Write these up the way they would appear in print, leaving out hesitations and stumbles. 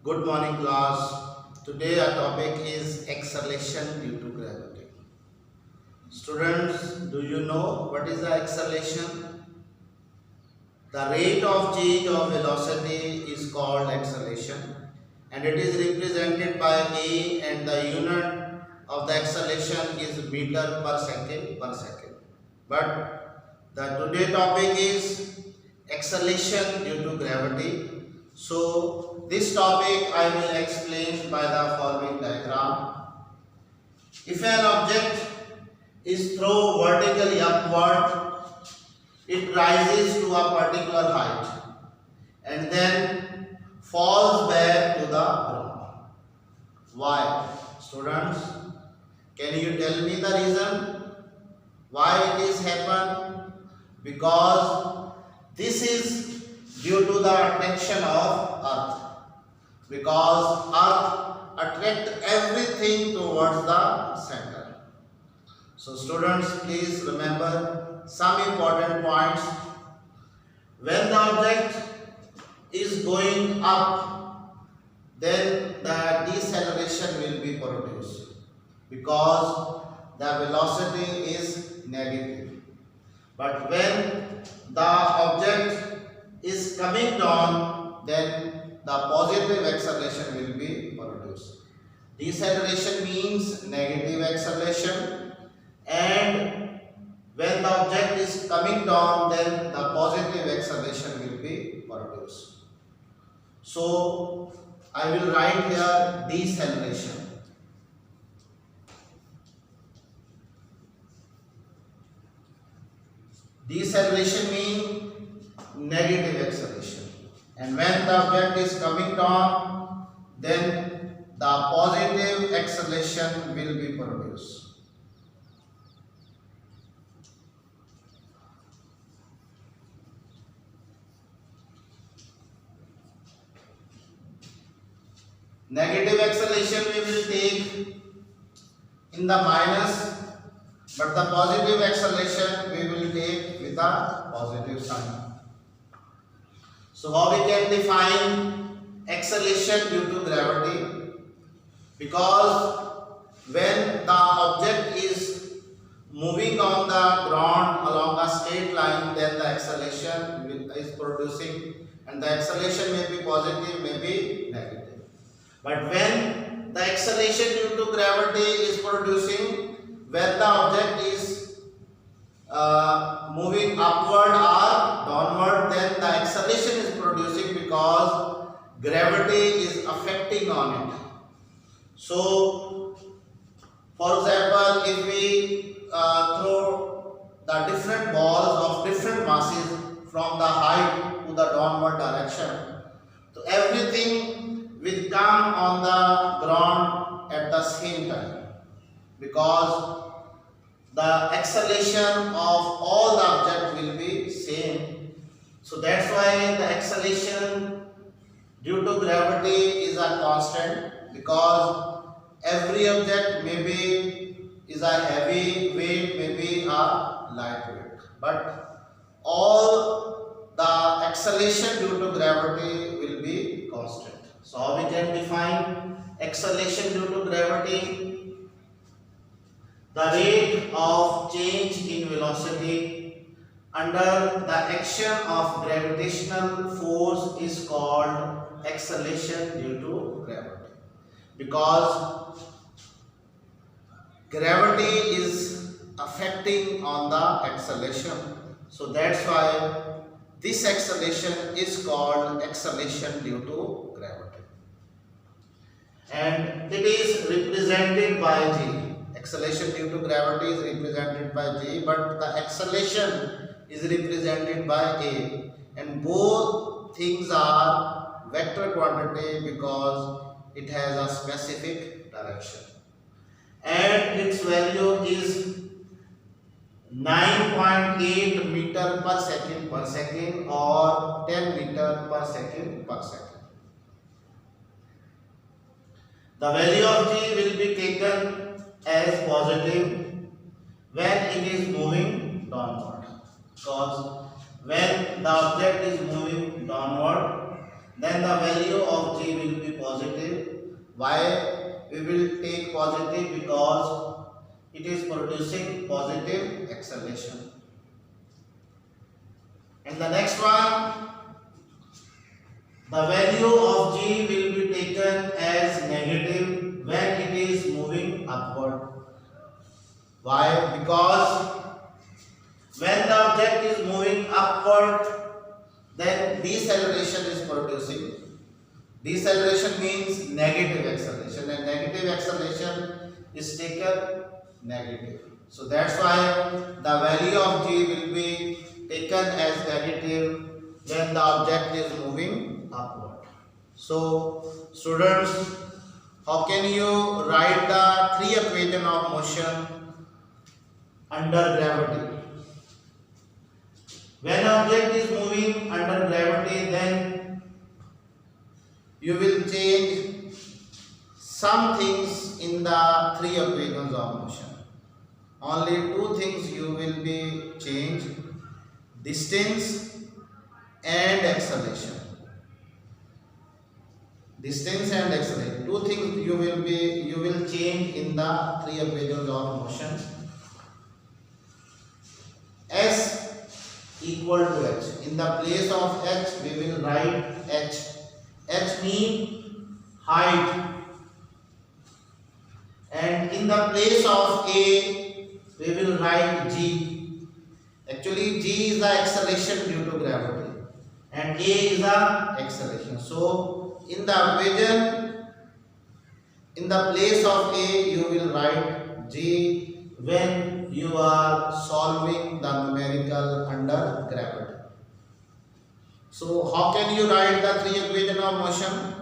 Good morning, class. Today our topic is acceleration due to gravity. Students, do you know what is the acceleration? The rate of change of velocity is called acceleration, and it is represented by A, and the unit of the acceleration is meter per second per second. But the today topic is acceleration due to gravity. So this topic I will explain by the following diagram. If an object is thrown vertically upward, it rises to a particular height and then falls back to the ground. Why? Students, can you tell me the reason why it is happen? Because this is due to the attraction of earth, because earth attract everything towards the center. So students, please remember some important points. When the object is going up, then the deceleration will be produced because the velocity is negative. But when the object is coming down, then the positive acceleration will be produced. Deceleration means negative acceleration, and when the object is coming down, then the positive acceleration will be produced. So I will write here deceleration. Deceleration means negative acceleration, and when the object is coming down, then the positive acceleration will be produced. Negative acceleration we will take in the minus, but the positive acceleration we will take with a positive sign. So how we can define acceleration due to gravity? Because when the object is moving on the ground along a straight line, then the acceleration is producing, and the acceleration may be positive, may be negative. But when the acceleration due to gravity is producing, when the object is moving upward or downward, then the acceleration is producing because gravity is affecting on it. So, for example, if we throw the different balls of different masses from the height to the downward direction, so everything will come on the ground at the same time, because the acceleration of all the object will be same. So that's why the acceleration due to gravity is a constant, because every object is a heavy weight, maybe a light weight, but all the acceleration due to gravity will be constant. So how we can define acceleration due to gravity? The rate of change in velocity under the action of gravitational force is called acceleration due to gravity, because gravity is affecting on the acceleration. So that's why this acceleration is called acceleration due to gravity, and it is represented by G. Acceleration due to gravity is represented by G, but the acceleration is represented by A, and both things are vector quantity because it has a specific direction, and its value is 9.8 meter per second or 10 meter per second per second. The value of G will be taken as positive when it is moving downward, because when the object is moving downward, then the value of g will be positive. Why we will take positive? Because it is producing positive acceleration. And the next one, the value of g will be taken as negative when it is moving upward. Why? Because when the object is moving upward, then deceleration is producing. Deceleration means negative acceleration, and negative acceleration is taken negative. So that's why the value of g will be taken as negative when the object is moving upward. So students, how can you write the three equation of motion under gravity? When object is moving under gravity, then you will change some things in the three equations of motion. Only two things you will be changed: distance and acceleration. Distance and acceleration. Two things you will change in the three equations of motion. S equal to h. In the place of h, we will write h. H means height. And in the place of a, we will write g. Actually, g is the acceleration due to gravity, and a is the acceleration. So, in the equation, in the place of a, you will write g when you are solving the numerical under gravity. So, how can you write the three equation of motion?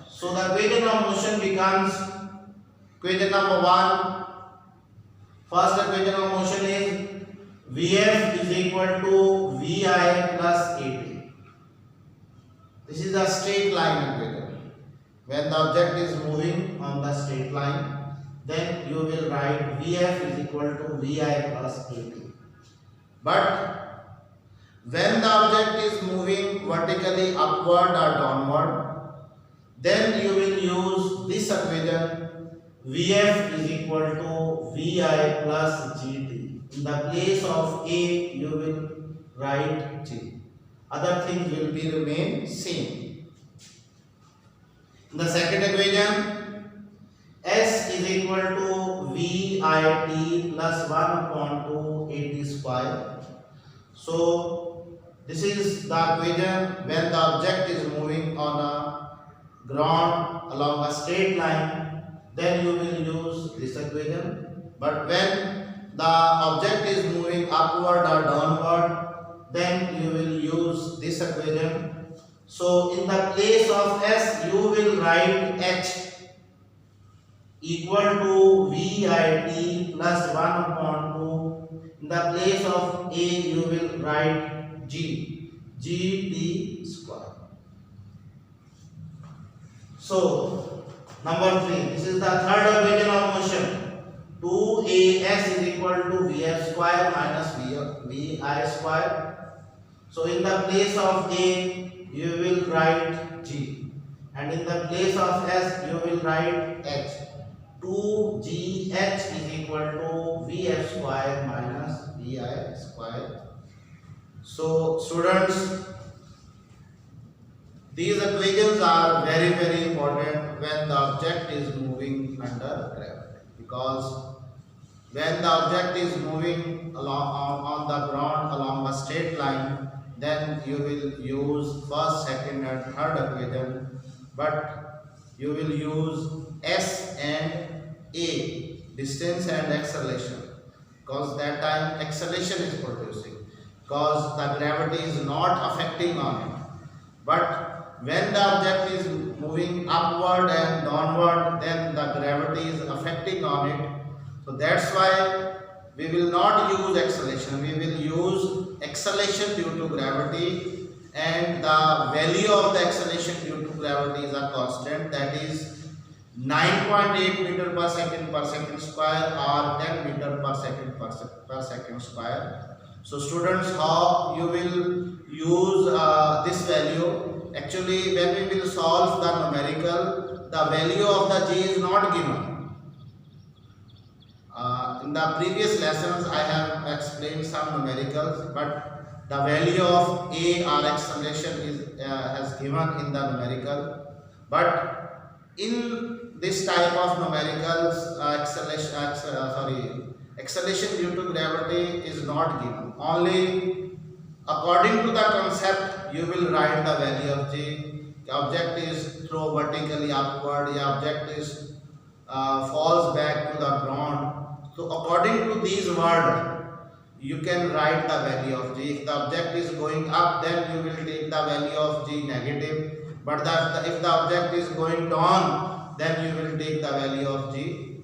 So, the equation of motion becomes equation number 1. First equation of motion is Vf is equal to Vi plus At. This is a straight line equation. When the object is moving on the straight line, then you will write Vf is equal to Vi plus At. But when the object is moving vertically upward or downward, then you will use this equation. Vf is equal to Vi plus Gt. In the place of A, you will write G. Other things will be remain same. In the second equation, S is equal to Vit plus 1 upon 2 At square. So this is the equation when the object is moving on a ground along a straight line, then you will use this equation. But when the object is moving upward or downward, then you will use this equation. So in the place of S, you will write H equal to Vit plus 1 upon 2. In the place of A, you will write G, Gt square. So, number 3, this is the third equation of motion. 2As is equal to Vf square minus Vi square. So, in the place of A, you will write G. And in the place of S, you will write H. 2Gh is equal to Vf square minus Vi square. So, students, these equations are very, very important when the object is moving under gravity, because when the object is moving along on the ground along a straight line, then you will use first, second and third equation, but you will use S and A, distance and acceleration, because that time acceleration is producing, because the gravity is not affecting on it. But when the object is moving upward and downward, then the gravity is affecting on it. So that's why we will not use acceleration, we will use acceleration due to gravity, and the value of the acceleration due to gravity is a constant, that is 9.8 meter per second square or 10 meter per second square. So students, how you will use this value. Actually, when we will solve the numerical, the value of the g is not given. In the previous lessons, I have explained some numericals, but the value of a or acceleration is has given in the numerical. But in this type of numericals, acceleration due to gravity is not given. Only according to the concept, you will write the value of g. The object is thrown vertically upward. The object is falls back to the ground. So according to these words, you can write the value of g. If the object is going up, then you will take the value of g negative. But if the object is going down, then you will take the value of g